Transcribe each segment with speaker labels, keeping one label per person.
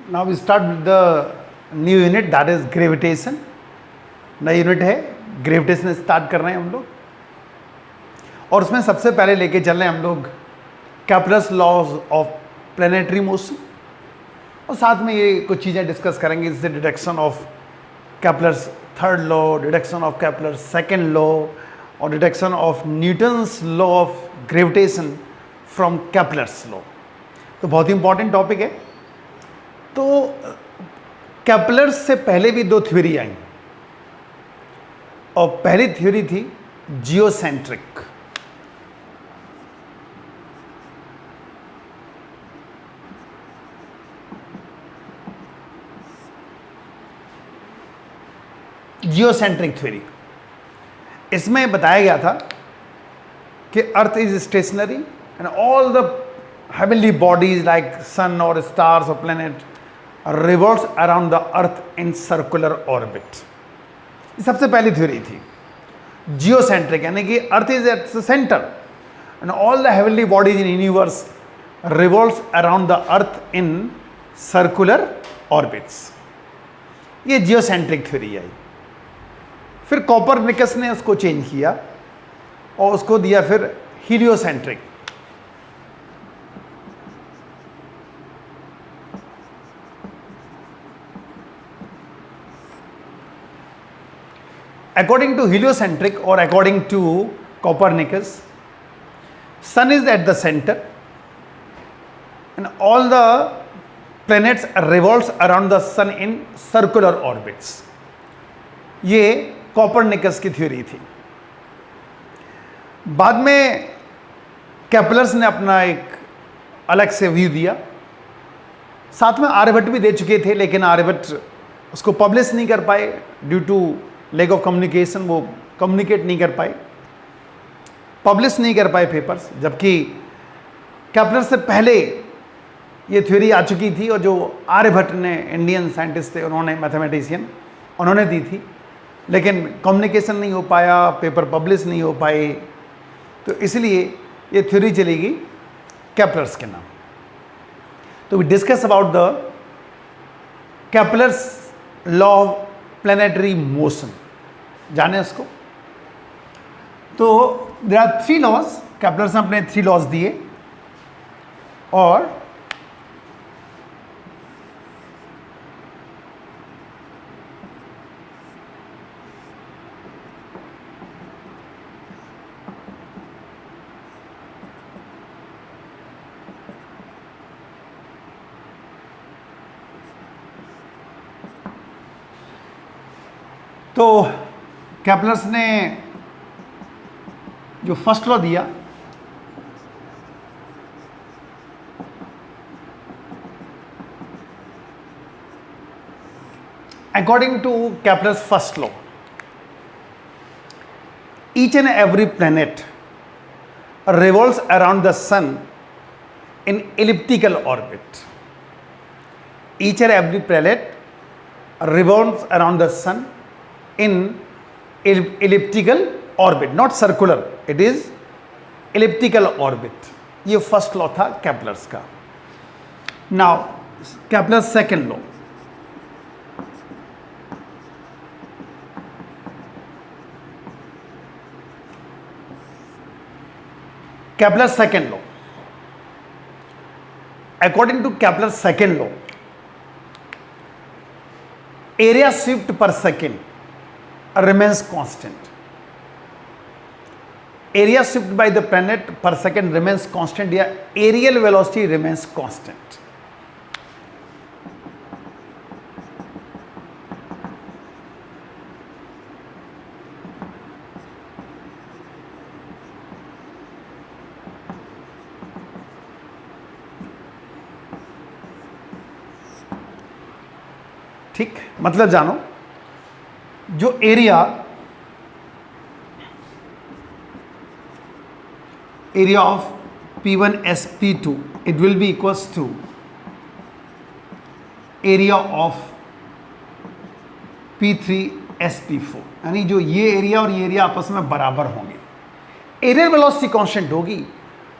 Speaker 1: Now we start with the new unit, that is gravitation. नई unit है gravitation, start कर रहे हैं हम लोग, और उसमें सबसे पहले लेके चल रहे हैं हम लोग Kepler's laws of planetary motion, और साथ में ये कुछ चीज़ें डिस्कस करेंगे, जैसे deduction of Kepler's third law, deduction of Kepler's second law, और deduction of Newton's law of gravitation from Kepler's law. तो बहुत ही इंपॉर्टेंट टॉपिक है। तो कैपलर्स से पहले भी दो थ्योरी आई, और पहली थ्योरी थी जियोसेंट्रिक। जियोसेंट्रिक थ्योरी, इसमें बताया गया था कि earth is stationary and all the heavenly bodies like sun or stars or planet revolves around the earth in circular orbit। ये सबसे पहली थ्योरी थी जियोसेंट्रिक, यानी कि earth is at the centre and all the heavenly bodies in universe revolves around the earth in circular orbits. ये geocentric theory आई। फिर Copernicus ने उसको चेंज किया और उसको दिया फिर heliocentric. According to heliocentric or according to Copernicus, sun is at the center and all the planets revolves around the sun in circular orbits। ये कोपरनिकस की थ्योरी थी। बाद में कैपलर्स ने अपना एक अलग से व्यू दिया, साथ में आर्यभट्ट भी दे चुके थे, लेकिन आर्यभट्ट उसको पब्लिश नहीं कर पाए due to lack of communication. वो कम्युनिकेट नहीं कर पाए, पब्लिश नहीं कर पाए पेपर्स, जबकि कैपलर से पहले ये थ्योरी आ चुकी थी, और जो आर्यभट्ट ने इंडियन साइंटिस्ट थे, उन्होंने मैथमेटिशियन, उन्होंने दी थी, लेकिन कम्युनिकेशन नहीं हो पाया, पेपर पब्लिश नहीं हो पाए, तो इसलिए ये थ्योरी चलेगी कैपलर्स के नाम। तो we discuss about the Kepler's law of planetary motion, जाने उसको। तो there are three laws, Kepler's ने अपने थ्री लॉज दिए, और तो कैपलर्स ने जो फर्स्ट लॉ दिया, according to Kepler's first law, each and every planet revolves around the sun in elliptical orbit। Each and every planet revolves around the sun in elliptical orbit, not circular, it is elliptical orbit। ये first law था Kepler's का। Now Kepler's second law, Kepler's second law, according to Kepler's second law, area shift per second remains constant। area shift by the planet per second remains constant, या aerial velocity remains constant। ठीक, मतलब जानो, जो area of P1 SP2 it will be equals to area of P3 SP4, यानी जो ये area और ये एरिया आपस में बराबर होंगे। एरियल वेलोसिटी कांस्टेंट होगी,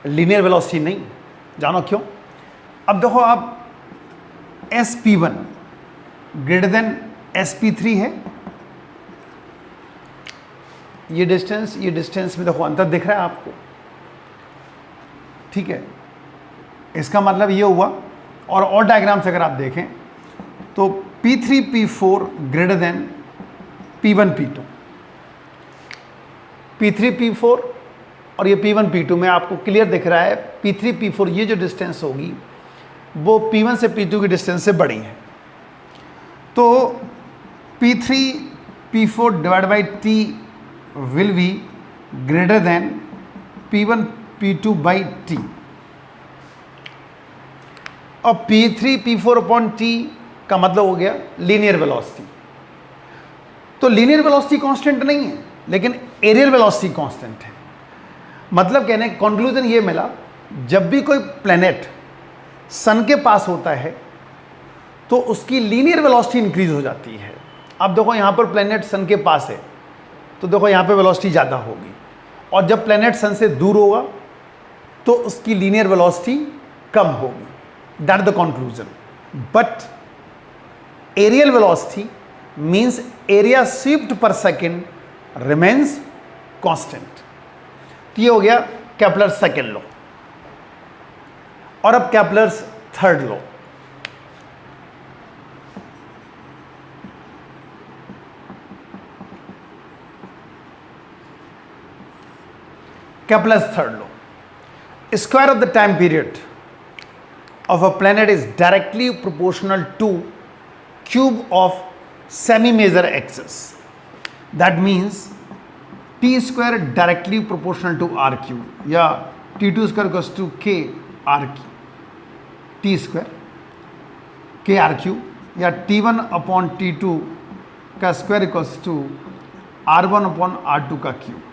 Speaker 1: लीनियर वेलोसिटी नहीं। जानो क्यों? अब देखो, आप SP1 ग्रेटर देन SP3 है। ये डिस्टेंस में देखो अंतर दिख रहा है आपको, ठीक है। इसका मतलब ये हुआ, और डायग्राम से अगर आप देखें तो P3 P4 greater than P1 P2, P3 P4 और ये P1 P2 में आपको क्लियर दिख रहा है P3 P4 ये जो डिस्टेंस होगी वो P1 से P2 की डिस्टेंस से बड़ी है। तो P3 P4 divide by T will be greater than P1 P2 by T, और P3 P4 अपॉन T का मतलब हो गया लीनियर वेलोसिटी। तो लीनियर वेलोसिटी कांस्टेंट नहीं है, लेकिन एरियल वेलोसिटी कांस्टेंट है। मतलब कहने कंक्लूजन ये मिला, जब भी कोई प्लैनेट सन के पास होता है तो उसकी लीनियर वेलोसिटी इंक्रीज हो जाती है। अब देखो यहाँ पर प्लैनेट सन के पास है तो देखो यहाँ पे वेलोसिटी ज़्यादा होगी, और जब प्लैनेट सन से दूर होगा तो उसकी लीनियर वेलोसिटी कम होगी। That the conclusion. But areal velocity means area swept पर सेकेंड रिमेन्स कांस्टेंट। तो ये हो गया केपलर्स सेकेंड लॉ। और अब Kepler's third law. Kepler's third law. Square of the time period of a planet is directly proportional to cube of semi-major axis. That means T square directly proportional to R cube, या T2 square equals to K R T square K R cube, या T1 upon T2 का square equals to R1 upon R2 का cube.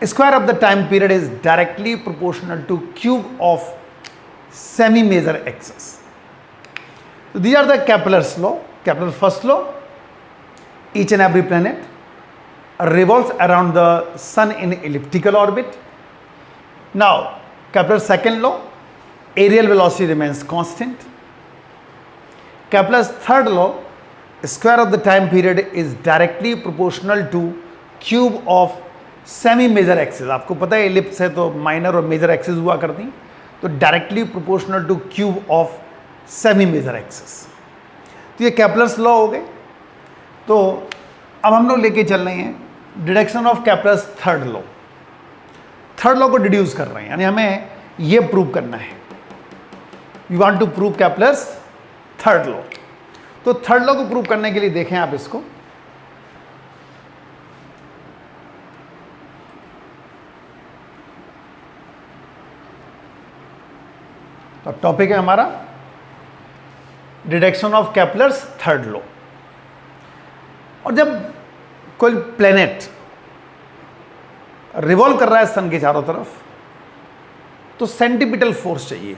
Speaker 1: Square of the time period is directly proportional to cube of semi-major axis. So these are the Kepler's law. Kepler's first law: each and every planet revolves around the sun in elliptical orbit. Now, Kepler's second law: aerial velocity remains constant. Kepler's third law: square of the time period is directly proportional to cube of semi major axis. आपको पता है ellipse है तो minor और major axis हुआ करती, तो directly proportional to cube of semi major axis. तो ये केपलर्स लॉ हो गए। तो अब हम लोग लेके चल रहे हैं deduction of Kepler's third law. Third law को डिड्यूस कर रहे हैं, यानी हमें ये प्रूव करना है। We want to prove Kepler's third law. तो थर्ड लॉ को प्रूव करने के लिए देखें आप इसको, तो टॉपिक है हमारा deduction of Kepler's third law. और जब कोई प्लेनेट रिवॉल्व कर रहा है सन के चारों तरफ तो सेंटीपिटल फोर्स चाहिए,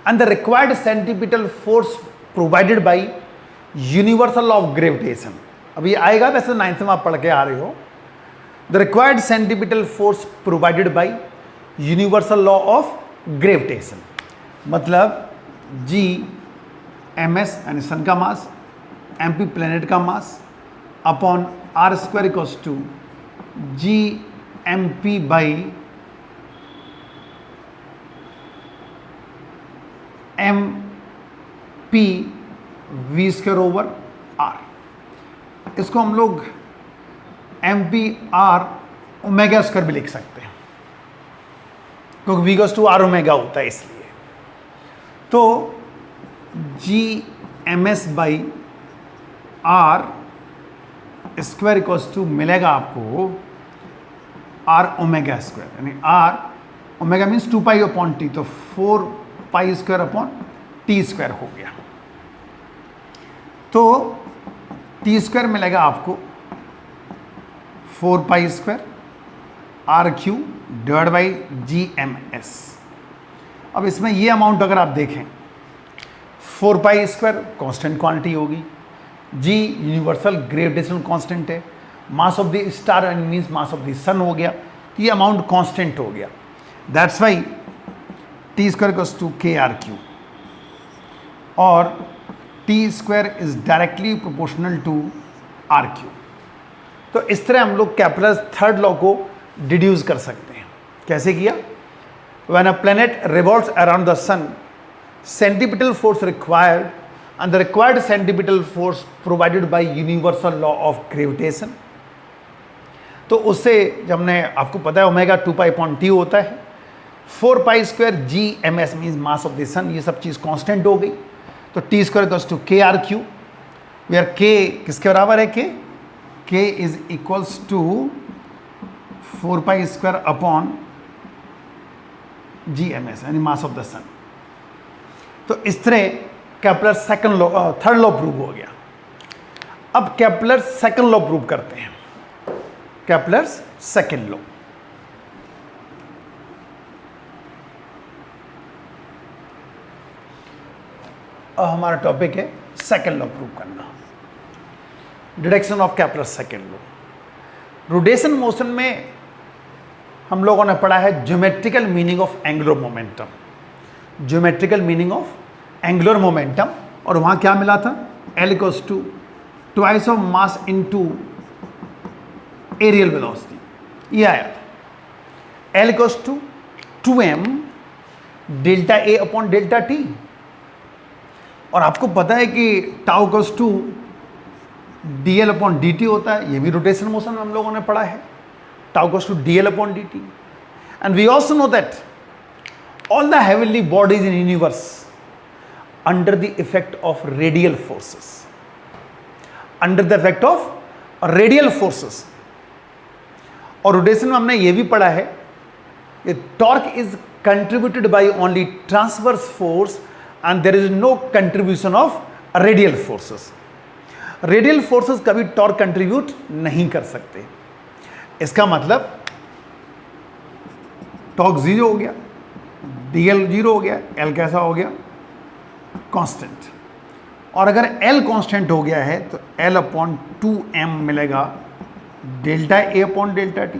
Speaker 1: and the required centripetal force provided by universal law of gravitation. अभी आएगा, वैसे 9th में आप पढ़ के आ रहे हो। The required centripetal force provided by universal law of gravitation, मतलब Gms यानी सन का मास, MP प्लेनेट का mass upon R square equals to Gmp by MP V square over R। इसको हम लोग MP/R ओमेगा स्क्वायर भी लिख सकते हैं, क्योंकि V equals to R omega होता है इसलिए। तो Gms बाई R स्क्वायर इक्वल्स टू मिलेगा आपको R ओमेगा स्क्वायर, यानी R omega means 2 pi upon T, तो 4 pi square upon T square हो गया। तो टी स्क्वायर मिलेगा आपको 4 pi square R cube divide by Gms। अब इसमें ये अमाउंट अगर आप देखें, 4 पाई स्क्वायर कांस्टेंट क्वांटिटी होगी, G यूनिवर्सल ग्रेविटेशनल कांस्टेंट है, mass of the star means mass of the sun हो गया, तो ये अमाउंट कांस्टेंट हो गया। That's why T square equals to K R cube, और T square is directly proportional to R cube. तो इस तरह हम लोग कैपलर्स थर्ड लॉ को डिड्यूस कर सकते हैं। कैसे किया? When a planet revolves around the sun, centripetal force required and the required centripetal force provided by universal law of gravitation। तो उससे जब हमने, आपको पता है ओमेगा 2 पाई अपॉन टी होता है, 4 pi square G M S means mass of the sun, ये सब चीज़ कांस्टेंट हो गई। तो T square equals to K R cube, where K किसके बराबर है? K is equals to 4 pi square upon G M S यानी मास ऑफ द सन। तो इस तरह Kepler second law, third law prove हो गया। अब केपलर सेकंड लॉ प्रूव करते हैं। केपलर्स सेकंड लॉ, अब हमारा टॉपिक है सेकंड लॉ प्रूव करना, deduction of Kepler second law. Rotation motion में हम लोगों ने पढ़ा है geometrical meaning of angular momentum, geometrical meaning of angular momentum, और वहां क्या मिला था? L equals to twice of mass into areal velocity, ये आया था। L equals to 2m delta A upon delta T, और आपको पता है कि tau equals to dl upon dt होता है, ये भी रोटेशन मोशन में हम लोगों ने पढ़ा है, tau equals to dl upon dt। And we also know that all the heavenly bodies in universe under the effect of radial forces, under the effect of radial forces। और rotation में हमने ये भी पढ़ा है कि torque is contributed by only transverse force and there is no contribution of radial forces. Radial forces कभी torque contribute नहीं कर सकते। इसका मतलब टॉर्क जीरो हो गया, डीएल जीरो हो गया, एल कैसा हो गया? कांस्टेंट। और अगर L कांस्टेंट हो गया है तो L अपॉन 2m मिलेगा delta A upon delta T.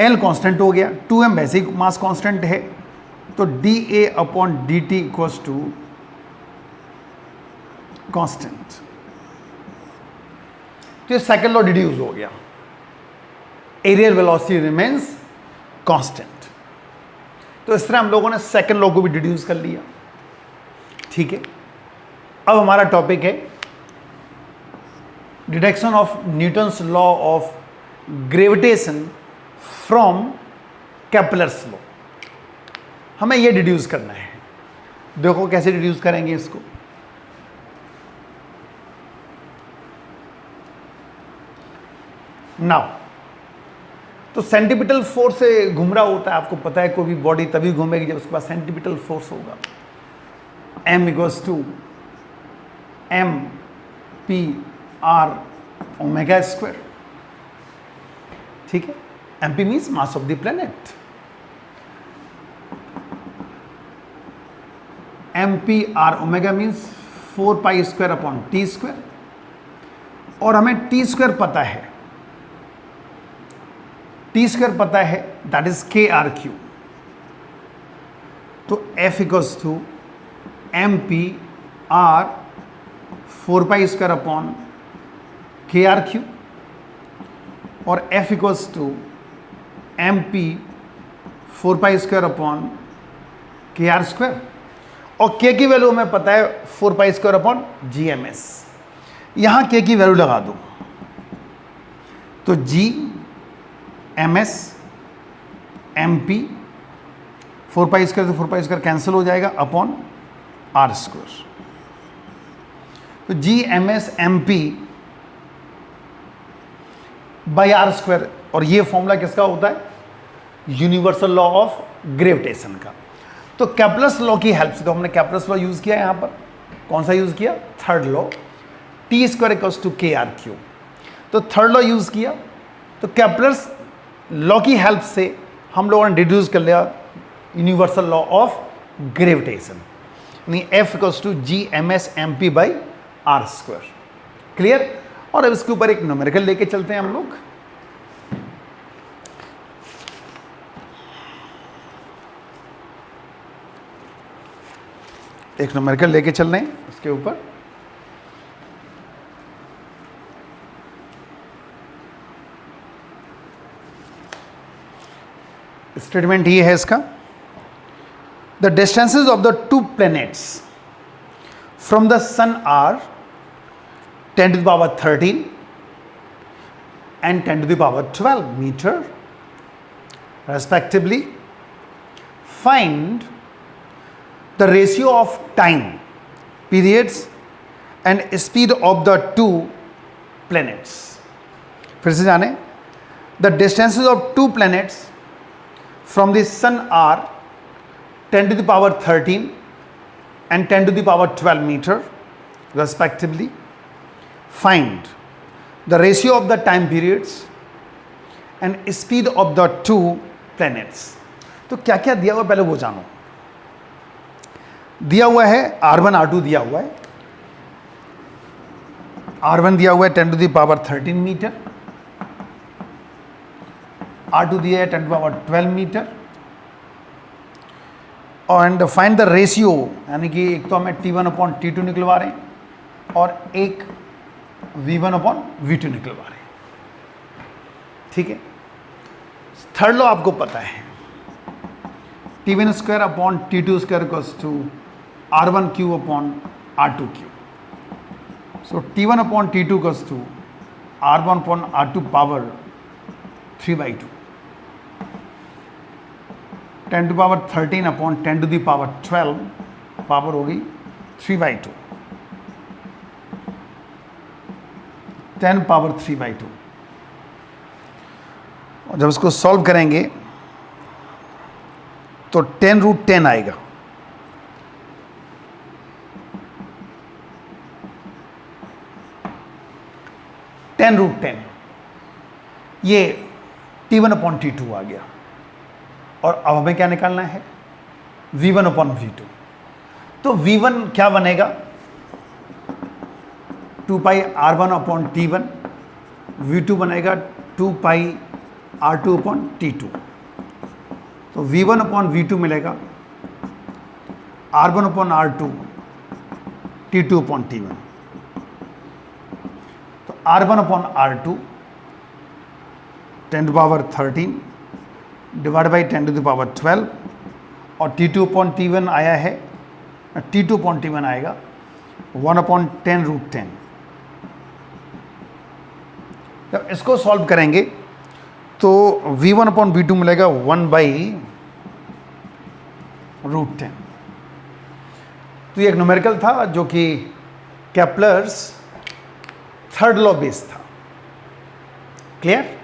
Speaker 1: L constant हो गया, 2m वैसे ही मास कांस्टेंट है, तो dA upon dt equals to constant. तो ये सेकंड लॉ डिड्यूस हो गया, एरियल वेलोसिटी रिमेन्स कांस्टेंट। तो इस तरह हम लोगों ने सेकंड लॉ को भी डिड्यूस कर लिया। ठीक है, अब हमारा टॉपिक है deduction of Newton's law of gravitation from Kepler's law. हमें यह डिड्यूस करना है। देखो कैसे डिड्यूस करेंगे इसको। नाउ तो सेंट्रीपिटल फोर्स से घूम रहा होता है, आपको पता है कोई भी बॉडी तभी घूमेगी जब उसके पास सेंट्रीपिटल फोर्स होगा। m equals to m p r omega square. ठीक है, M P means mass of the planet, M P R omega means 4 pi square upon T square. और हमें टी स्क्वायर पता है, टी स्क्वायर पता है, that is K R cube. तो F equals to M P R 4 pi square upon K R cube, और F equals to M P 4 pi square upon K R square. और K की value हमें पता है 4 pi square upon G M S. यहां K की value लगा दो तो G M S M P 4 pi square से 4 पाई स्क्वायर कैंसिल हो जाएगा अपॉन आर स्क्वायर। तो G M S M P by R square, और ये फॉर्मूला किसका होता है? यूनिवर्सल लॉ ऑफ ग्रेविटेशन का। तो केपलर्स लॉ की हेल्प से, तो हमने केपलर्स लॉ यूज किया यहां पर। कौन सा यूज किया? Third law, T square equals to K R cube. तो थर्ड लॉ यूज किया। तो केपलर्स लॉ की हेल्प से हम लोगों ने डिड्यूस कर लिया यूनिवर्सल लॉ ऑफ ग्रेविटेशन, यानी F equals to G M S M P by R square. Clear? और अब इसके ऊपर एक न्यूमेरिकल लेके चलते हैं हम लोग। एक न्यूमेरिकल लेके चल रहे हैं उसके ऊपर। स्टेटमेंट ये है इसका, the distances of the two planets from the sun are 10 to the power 13 and 10 to the power 12 meter respectively. Find the ratio of time periods and speed of the two planets. फिर से जाने, the distances of two planets from the sun are 10 to the power 13 and 10 to the power 12 meter respectively. Find the ratio of the time periods and speed of the two planets. तो क्या क्या दिया हुआ पहले वो जानो। दिया हुआ है R1 R2 दिया हुआ है, R1 दिया हुआ है 10 to the power 13 metre, R2 दिया है 10 to the power 12 metre, and find the ratio, यानी कि एक तो हमें T1/T2 निकलवा रहे हैं और एक V1/V2 निकलवा रहे हैं, ठीक है। थर्ड लॉ आपको पता है, T1² T2² equals to R1³ so T1/T2 equals to R1/R2 power 3/2, 10 to the power 13/10 to the power 12 power होगी 3/2, 10 पावर 3/2। और जब इसको सॉल्व करेंगे तो 10√10 आएगा। (10√10) ये T1/T2 आ गया। और अब हमें क्या निकालना है, V1/V2। तो V1 क्या बनेगा, 2π R1/T1, V2 बनेगा 2π R2/T2। तो V1/V2 मिलेगा R1/R2 T2/T1। तो R1/R2 10 to the power 13 divide by 10 to the power 12 और T2/T1 आया है, T2/T1 आएगा 1/10√10। जब इसको सॉल्व करेंगे तो V1/V2 मिलेगा 1/√10। तो ये एक न्यूमेरिकल था जो कि केपलर्स थर्ड लॉ बेस्ड था। क्लियर?